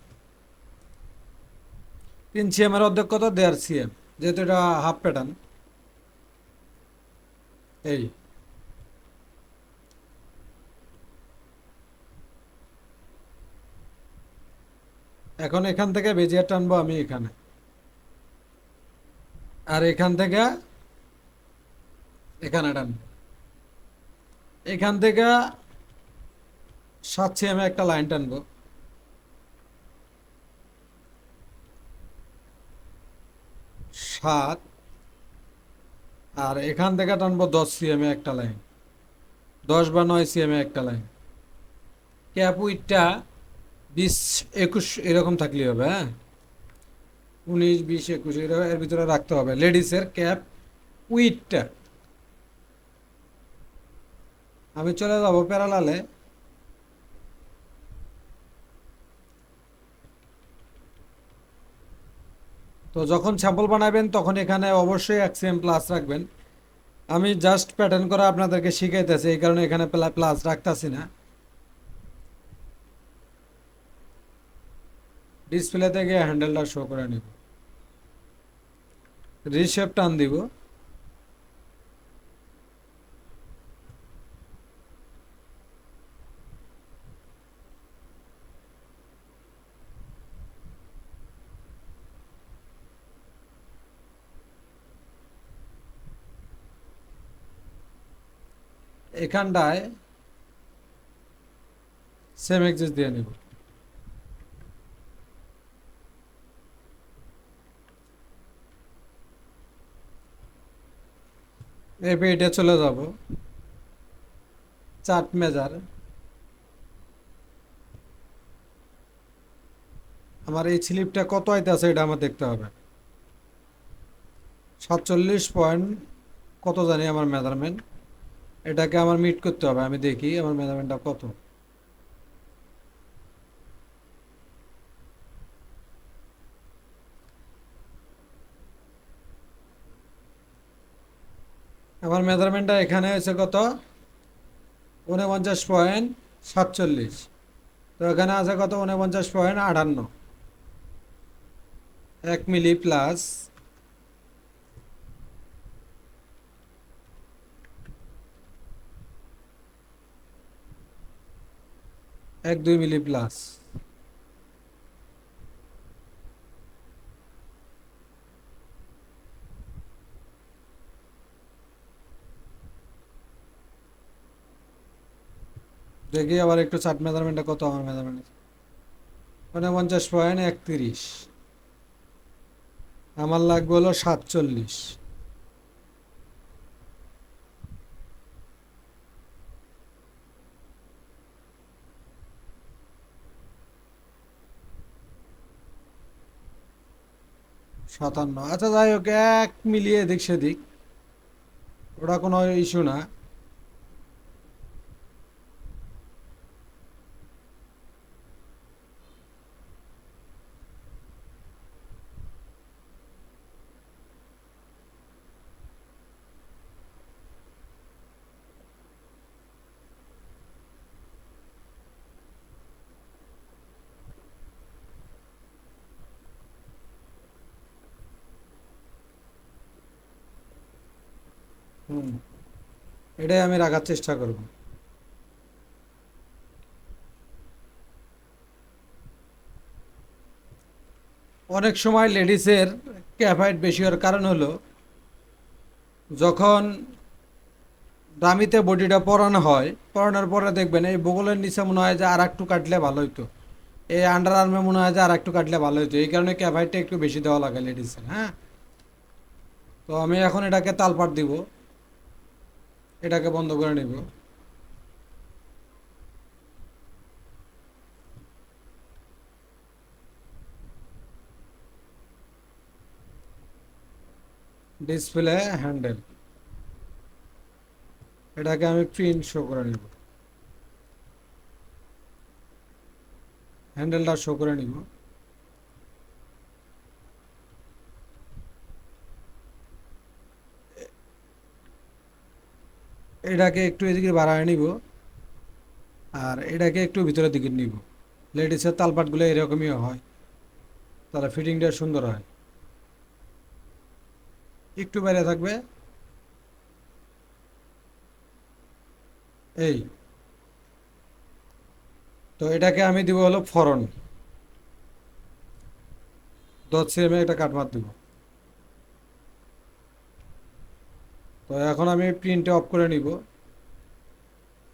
S1: 3 সিএমের অর্ধেক কত? 1.5 সিএম, যেহেতু এটা হাফ প্যাটার্ন। এই এখন এখান থেকে বেজিয়ার টানবো আমি এখানে, আর এখান থেকে এখানে টানবো। এখান থেকে 7 সিএম একটা লাইন টানবো, 7। আর এখান থেকে টানবো 10 সিএম একটা লাইন, 10 বা 9 সিএম একটা লাইন। ক্যাপ উইথটা 20, 21 এরকম থাকলেই হবে, হ্যাঁ। 19, 20, 21 এর ভিতরে রাখতে হবে লেডিসের ক্যাপ উইথটা। আমি চলে যাবো প্যারালালে। তো যখন স্যাম্পল বানাবেন তখন এখানে অবশ্যই 1 সিএম প্লাস রাখবেন। আমি জাস্ট প্যাটার্ন করে আপনাদেরকে শিখাইতেছি, এই কারণে এখানে প্লাস রাখতেছি না। ডিসপ্লে থেকে হ্যান্ডেলটা শো করে নিব, রিশেপ টান দিব। এখানটায় সেম এক্সিস দিয়ে নিব। এই পেজে চলে যাব, চার্ট মেজার। আমার এই স্লিপটা কত আইতেছে এটা আমার দেখতে হবে। 47 পয়েন্ট কত জানি আমার মেজারমেন্ট। এটাকে আমার মিট করতে হবে, আমি দেখি আমার মেজারমেন্টটা কত। আমার মেজারমেন্টটা এখানে হয়েছে কত? 49.47। তো এখানে আছে কত? 49.58। 1 মিলি প্লাস 1-2 মিলি প্লাস। দেখি আবার একটু চার্ট মেজারমেন্টটা কত আমার মেজারমেন্ট। 49.31। আমার লাগবে হলো 47। 57, আচ্ছা যাই হোক, 1 মিলি এদিক সেদিক, ওটা কোনো ইস্যু না। হুম, এটাই আমি রাখার চেষ্টা করব। অনেক সময় লেডিসের ক্যাপ হাইট বেশি হওয়ার কারণ হলো, যখন দামিতে বডিটা পরানো হয়, পরানোর পরে দেখবেন এই বগলের নিচে মনে হয় যে আর একটু কাটলে ভালো হইতো, এই আন্ডার আর্মে মনে হয় যে আর একটু কাটলে ভালো হইতো। এই কারণে ক্যাপ হাইটটা একটু বেশি দেওয়া লাগে লেডিসের, হ্যাঁ। তো আমি এখন এটাকে তালপাট দিব, এটাকে বন্ধ করে নিব। ডিসপ্লে হ্যান্ডেল, এটাকে আমি প্রিন্ট শো করে নিব। হ্যান্ডেলটা শো করে নিব। এটাকে একটু এদিকে বাড়ায় নিব, আর এটাকে একটু ভিতরের দিকে নিব। লেডিসের তালপাটগুলো এরকমই হয়, তাহলে ফিটিংটা সুন্দর হয়। একটু বাইরে থাকবে, এই। তো এটাকে আমি দিব হলো ফরন, 10 cm একটা কাটমার দিব। তো এখন আমি প্রিন্টটা অফ করে নিব,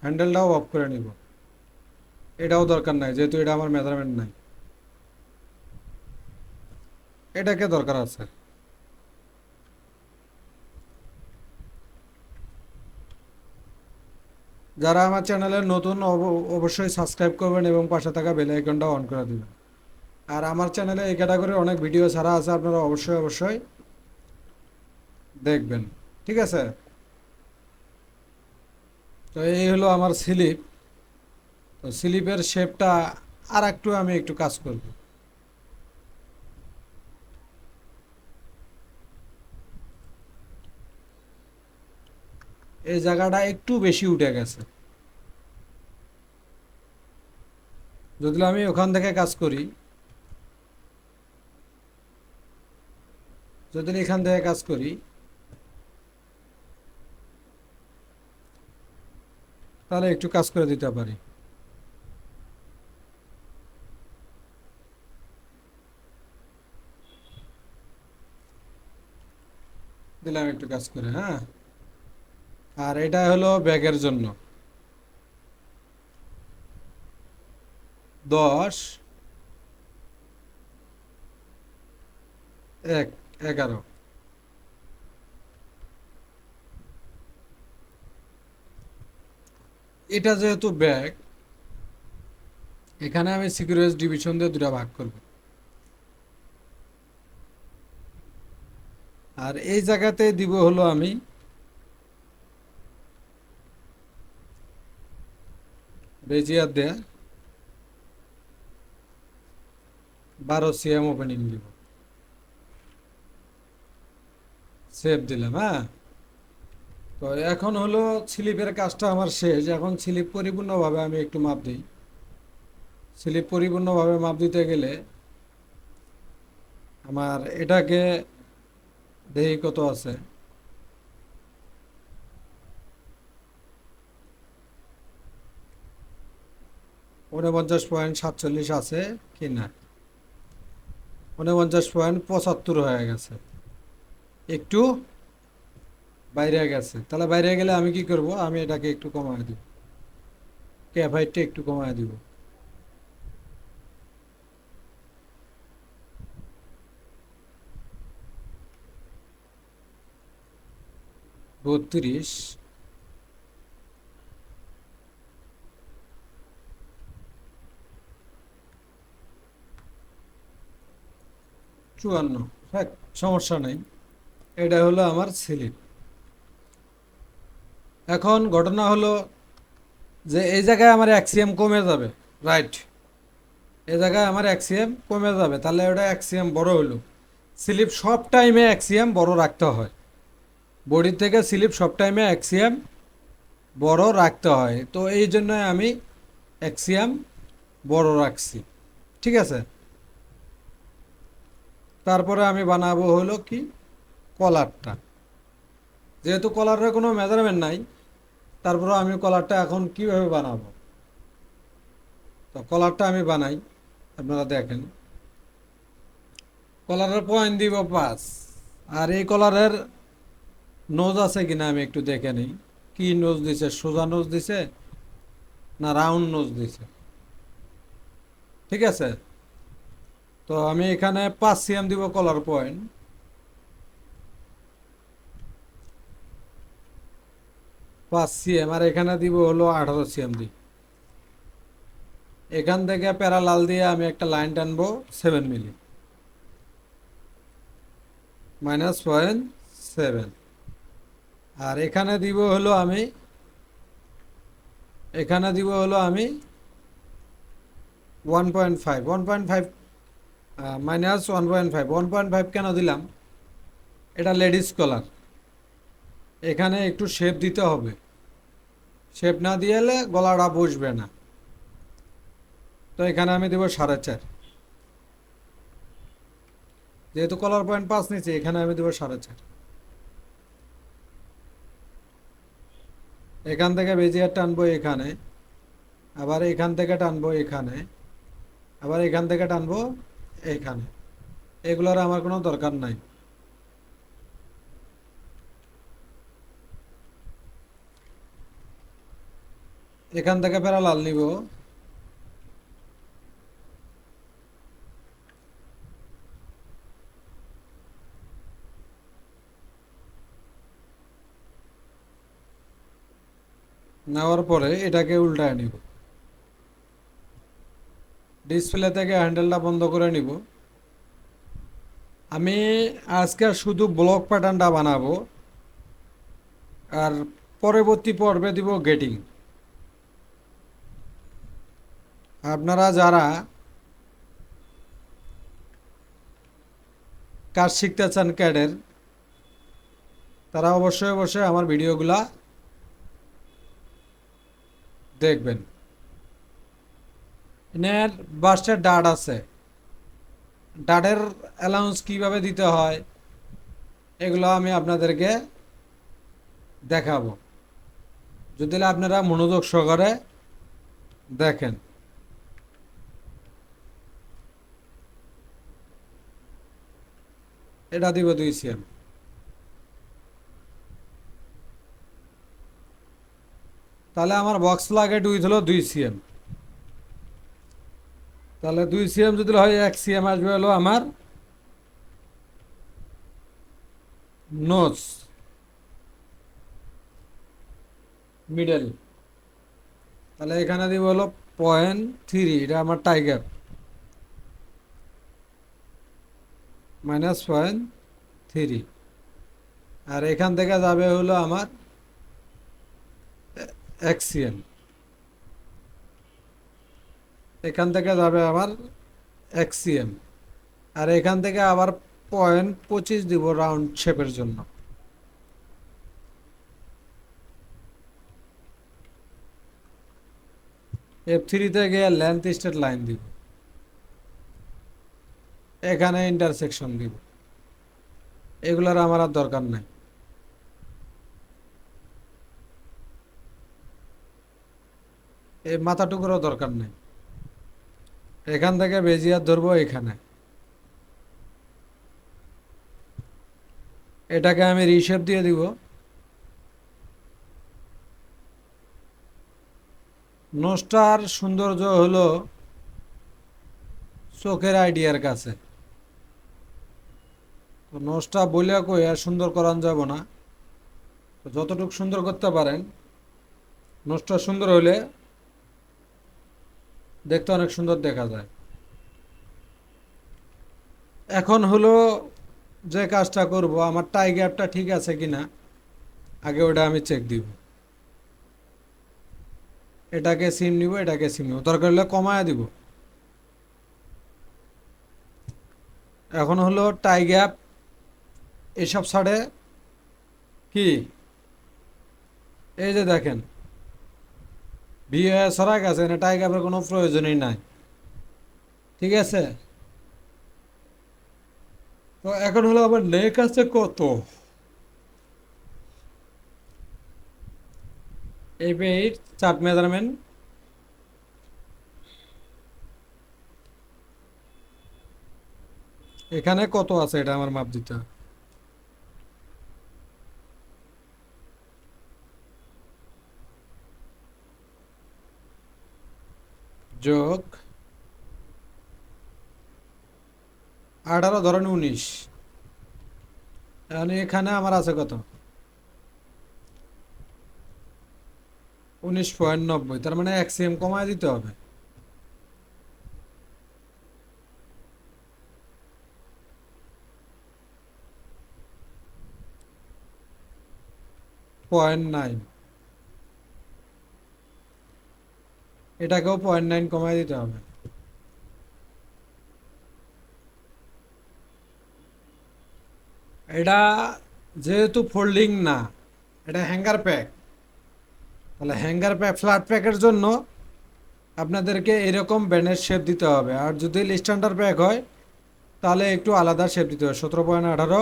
S1: হ্যান্ডেলটাও অফ করে নিব। এটাও দরকার নাই, যেহেতু এটা আমার মেজারমেন্ট নাই। এটাকে দরকার আছে। যারা আমার চ্যানেলে নতুন অবশ্যই সাবস্ক্রাইব করবেন এবং পাশে থাকা বেল আইকনটা অন করে দিবেন। আর আমার চ্যানেলে এই ক্যাটাগরির অনেক ভিডিও ছাড়া আছে, আপনারা অবশ্যই অবশ্যই দেখবেন। ঠিক আছে। তো এই হলো আমার স্লিপ। তো স্লিপের শেপটা আর একটু আমি একটু কাজ করব। এই জায়গাটা একটু বেশি উঠে গেছে। যদি আমি ওখান থেকে কাজ করি, যদি এখান থেকে কাজ করি, তাহলে একটু কাজ করে দিতে পারি। দিলাম একটু কাজ করে, হ্যাঁ। আর এটা হলো ব্যাগের জন্য 10, 11। এটা যেহেতু ব্যাগ, এখানে আমি সিকিউরিটি ডিভিশন দিয়ে দুটা ভাগ করব। আর এই জায়গাতে দিব হলো আমি বেজিয়ার দেয়া 12 cm ওপেনিং দিব। সেভ দিলাম, হ্যাঁ। তো এখন হলো স্লিপের কাজটা আমার শেষ। এখন স্লিপ পরিপূর্ণভাবে আমি একটু মাপ দিই। স্লিপ পরিপূর্ণভাবে মাপ দিতে গেলে আমার এটাকে দেখি কত আছে। 49.47 আছে কি না, 49.75 হয়ে গেছে, একটু বাইরে গেছে। তাহলে বাইরে গেলে আমি কি করব, আমি এটাকে একটু কমায় দিব, ক্যাপ হাইটটা একটু কমায় দিব। 32, 54। হ্যাঁ, সমস্যা নেই। এটা হলো আমার স্লিপ। এখন ঘটনা হলো যে এই জায়গায় আমার 1 cm কমে যাবে, রাইট। এই জায়গায় আমার 1 cm কমে যাবে, তাহলে ওটা 1 cm বড় হলো। স্লিপ সব টাইমে 1 cm বড় রাখতে হয়। বডি থেকে স্লিপ সব টাইমে 1 cm বড় রাখতে হয়। তো এই জন্য আমি 1 cm বড় রাখছি। ঠিক আছে। তারপরে আমি বানাবো হলো কি, কলারটা। যেহেতু কলারের কোনো মেজারমেন্ট নাই, তারপরে আমি কলারটা এখন কিভাবে বানাবো। তো কলারটা আমি বানাই, আপনারা দেখেন। কলারের পয়েন্ট দিব 5। আর এই কলারের নোজ আছে কিনা আমি একটু দেখে নিই। কি নোজ দিছে, সোজা নোজ দিছে না রাউন্ড নোজ দিছে। ঠিক আছে। তো আমি এখানে 5 cm দিব কলার পয়েন্ট। 5 cm, আর এখানে দিব হলো 18 cm দিই। এখান থেকে প্যারালাল দিয়ে আমি একটা লাইন টানবো 7 মিলি, -0.7। আর এখানে দিব হলো আমি, এখানে দিব হলো আমি 1.5, 1.5 মাইনাস 1.5, 1.5 কেন দিলাম? এটা লেডিস কলার, এখানে একটু শেপ দিতে হবে, শেপ না দিলে গলাটা বসবে না, তো এখানে আমি দেবো 4.5। যেহেতু কলার পয়েন্ট 5 নিচে, এখানে আমি দেবো 4.5। এখান থেকে বেজিয়ার টানবো এখানে, আবার এখান থেকে টানবো এখানে, আবার এখান থেকে টানবো এখানে। এগুলোর আমার কোনো দরকার নাই। এখান থেকে প্যারালাল নিব, নেওয়ার পরে এটাকে উল্টায় নিব, ডিসপ্লে থেকে হ্যান্ডেলটা বন্ধ করে নিব। আমি আজকে শুধু ব্লক প্যাটার্নটা বানাবো, আর পরবর্তী পর্বে দিব গেটিং। আপনারা যারা কাজ শিখতে চান ক্যাডের, তারা অবশ্যই অবশ্যই আমার ভিডিওগুলা দেখবেন। এর বাসের ডাট আছে, ডাটের অ্যালাউন্স কিভাবে দিতে হয় এগুলো আমি আপনাদেরকে দেখাবো, যদি আপনারা মনোযোগ সহকারে দেখেন। এটা দিব 2 cm, তাহলে আমার বক্স লাগে ডুইথ হলো 2 cm, তাহলে 2 cm যদি হয় 1 cm আসবে হলো আমার নোজ মিডল। তাহলে এখানে দিব হলো 0.3, এটা আমার টাইগার, -0.3। আর এখান থেকে যাবে হলো আমার 1 cm, এখান থেকে যাবে আমার 1 cm, আর এখান থেকে আবার 0.25 দিব রাউন্ড শেপের জন্য। F3 গিয়ে লেন্থ স্ট্রেট লাইন দিব, এখানে ইন্টারসেকশন দিব। এগুলোর আমার আর দরকার নাই। এই মাথাটুকুরও দরকার নেই। এখান থেকে বেজিয়ার ধরবো এখানে, এটাকে আমি রিশেপ দিয়ে দিব। নোজটার সৌন্দর্য হলো চোখের আইডিয়ার কাছে, তো নোজটা বলে কই আর সুন্দর করান যাব না, তো যতটুকু সুন্দর করতে পারেন। নোজটা সুন্দর হলে দেখতে অনেক সুন্দর দেখা যায়। এখন হলো যে কাজটা করব, আমার টাই গ্যাপটা ঠিক আছে কিনা আগে ওটা আমি চেক দিব। এটাকে সিম নিব, এটাকে সিম নিব, দরকার হলে কমায় দিব। এখন হলো টাই গ্যাপ এসব ছাড়ে কি, এই যে দেখেন বিয়ে সরা গেছে, না টাই গ্যাপের কোনো প্রয়োজনই নাই, ঠিক আছে। তো এখন হলো আমার নেক আছে কত, এই পেইট চার্ট মেজারমেন্ট, এখানে কত আছে এটা আমার মাপ দিতে হবে। যোগ 18 ধরেন 19, মানে এখানে আমার আছে কত 19.90, তার মানে 1 cm কমায় দিতে হবে। 0.9, এটাকেও 0.9 কমায় দিতে হবে। এটা যেহেতু ফোল্ডিং না, এটা হ্যাঙ্গার প্যাক, তাহলে হ্যাঙ্গার প্যাক ফ্ল্যাট প্যাকের জন্য আপনাদেরকে এরকম ব্যানের শেপ দিতে হবে। আর যদি স্ট্যান্ডার্ড প্যাক হয় তাহলে একটু আলাদা শেপ দিতে হবে, 17.18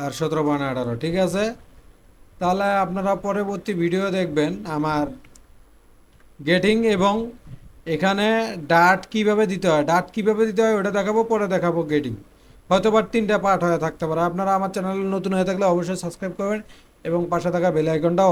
S1: আর 17.18, ঠিক আছে। তাহলে আপনারা পরবর্তী ভিডিও দেখবেন আমার গেটিং এবং এখানে ডাট কিভাবে দিতে হয়, ওটা দেখাবো, পরে দেখাবো গেটিং। হয়তো বা 3টা পার্ট হয়ে থাকতে পারে। আপনারা আমার চ্যানেলে নতুন হয়ে থাকলে অবশ্যই সাবস্ক্রাইব করবেন এবং পাশে থাকা বেল আইকনটাও